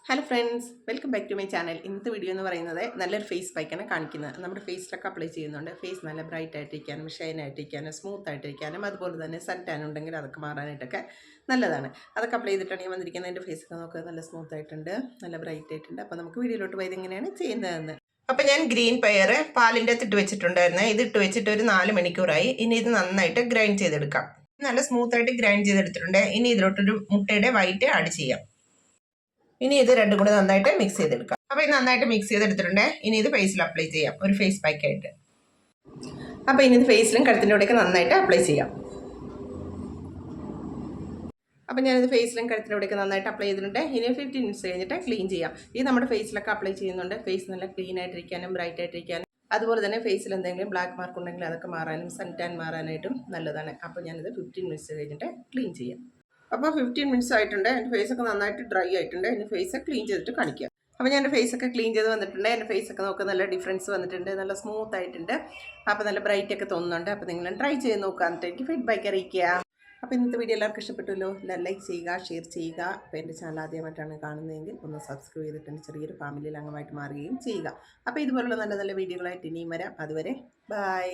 Hello friends, welcome back to my channel. ഇന്നത്തെ video എന്ന് പറയുന്നത് നല്ലൊരു ഫേസ് പാക്കാണ് കാണിക്കുന്നത്. നമ്മുടെ ഫേസിലൊക്കെ അപ്ലൈ ചെയ്യുന്നുണ്ട്. ഫേസ് നല്ല ബ്രൈറ്റ് ആയിട്ടിരിക്കാനും ഷൈൻ ആയിട്ടിരിക്കാനും സ്മൂത്ത് ആയിട്ടിരിക്കാനും അതുപോലെ തന്നെ സൺ ടാൻ ഉണ്ടെങ്കിൽ അതൊക്കെ മാറാനായിട്ടൊക്കെ നല്ലതാണ്. അതൊക്കെ അപ്ലൈ ചെയ്തിട്ടാണ് ഞാൻ വന്നിരിക്കുന്നത്. എൻ്റെ ഫേസൊക്കെ നോക്കുക, നല്ല സ്മൂത്ത് ആയിട്ടുണ്ട്, നല്ല ബ്രൈറ്റ് ആയിട്ടുണ്ട്. അപ്പോൾ നമുക്ക് വീഡിയോയിലോട്ട് പോയത് എങ്ങനെയാണ് ചെയ്യുന്നതെന്ന്. അപ്പോൾ ഞാൻ ഗ്രീൻ പയർ പാലിൻ്റെ അകത്ത് ഇട്ട് വെച്ചിട്ടുണ്ടായിരുന്നു. ഇത് ഇട്ട് വെച്ചിട്ട് ഒരു 4 മണിക്കൂറായി. ഇനി ഇത് നന്നായിട്ട് ഗ്രൈൻഡ് ചെയ്തെടുക്കാം. നല്ല സ്മൂത്ത് ആയിട്ട് ഗ്രൈൻഡ് ചെയ്തെടുത്തിട്ടുണ്ട്. ഇനി ഇതിലോട്ടൊരു മുട്ടയുടെ വൈറ്റ് ആഡ് ചെയ്യാം. ഇനി ഇത് രണ്ടും കൂടെ നന്നായിട്ട് മിക്സ് ചെയ്തെടുക്കാം. അപ്പോൾ ഇത് നന്നായിട്ട് മിക്സ് ചെയ്തെടുത്തിട്ടുണ്ട്. ഇനി ഇത് ഫേസിൽ അപ്ലൈ ചെയ്യാം, ഒരു ഫേസ് പാക്കായിട്ട്. അപ്പോൾ ഇനി ഇത് ഫേസിലും കഴുത്തിൻ്റെ കൂടെയൊക്കെ നന്നായിട്ട് അപ്ലൈ ചെയ്യാം. അപ്പോൾ ഞാനിത് ഫേസിലും കഴുത്തിൻ്റെ കൂടെയൊക്കെ നന്നായിട്ട് അപ്ലൈ ചെയ്തിട്ടുണ്ട്. ഇനി 15 മിനിറ്റ്സ് കഴിഞ്ഞിട്ട് ക്ലീൻ ചെയ്യാം. ഇത് നമ്മുടെ ഫേസിലൊക്കെ അപ്ലൈ ചെയ്യുന്നുണ്ട്. ഫേസ് നല്ല ക്ലീൻ ആയിട്ടിരിക്കാനും ബ്രൈറ്റ് ആയിട്ടിരിക്കാനും അതുപോലെ തന്നെ ഫേസിൽ എന്തെങ്കിലും ബ്ലാക്ക് മാർക്ക് ഉണ്ടെങ്കിൽ അതൊക്കെ മാറാനും സൺ ടാൻ മാറാനായിട്ടും നല്ലതാണ്. അപ്പോൾ ഞാനിത് 15 മിനിറ്റ്സ് കഴിഞ്ഞിട്ട് ക്ലീൻ ചെയ്യാം. അപ്പോൾ 15 മിനിറ്റ്സ് ആയിട്ടുണ്ട്. എൻ്റെ ഫേസൊക്കെ നന്നായിട്ട് ഡ്രൈ ആയിട്ടുണ്ട്. എൻ്റെ ഫേസ് ക്ലീൻ ചെയ്തിട്ട് കാണിക്കാം. അപ്പോൾ ഞാൻ എൻ്റെ ഫേസൊക്കെ ക്ലീൻ ചെയ്ത് വന്നിട്ടുണ്ട്. എൻ്റെ ഫേസൊക്കെ നോക്കുക, നല്ല ഡിഫറൻസ് വന്നിട്ടുണ്ട്, നല്ല സ്മൂത്ത് ആയിട്ടുണ്ട്. അപ്പോൾ നല്ല ബ്രൈറ്റ് ഒക്കെ തോന്നുന്നുണ്ട്. അപ്പോൾ നിങ്ങൾ ട്രൈ ചെയ്ത് നോക്കുക, എന്നിട്ട് എനിക്ക് ഫീഡ്ബാക്ക് അറിയിക്കുക. അപ്പോൾ ഇന്നത്തെ വീഡിയോ എല്ലാവർക്കും ഇഷ്ടപ്പെട്ടുല്ലോ. ലൈക്ക് ചെയ്യുക, ഷെയർ ചെയ്യുക. അപ്പോൾ എൻ്റെ ചാനൽ ആദ്യമായിട്ടാണ് കാണുന്നതെങ്കിൽ ഒന്ന് സബ്സ്ക്രൈബ് ചെയ്തിട്ട് എൻ്റെ ചെറിയൊരു ഫാമിലിയിൽ അംഗമായിട്ട് മാറുകയും ചെയ്യുക. അപ്പോൾ ഇതുപോലുള്ള നല്ല നല്ല വീഡിയോകളായിട്ട് ഇനിയും വരാം. അതുവരെ ബൈ.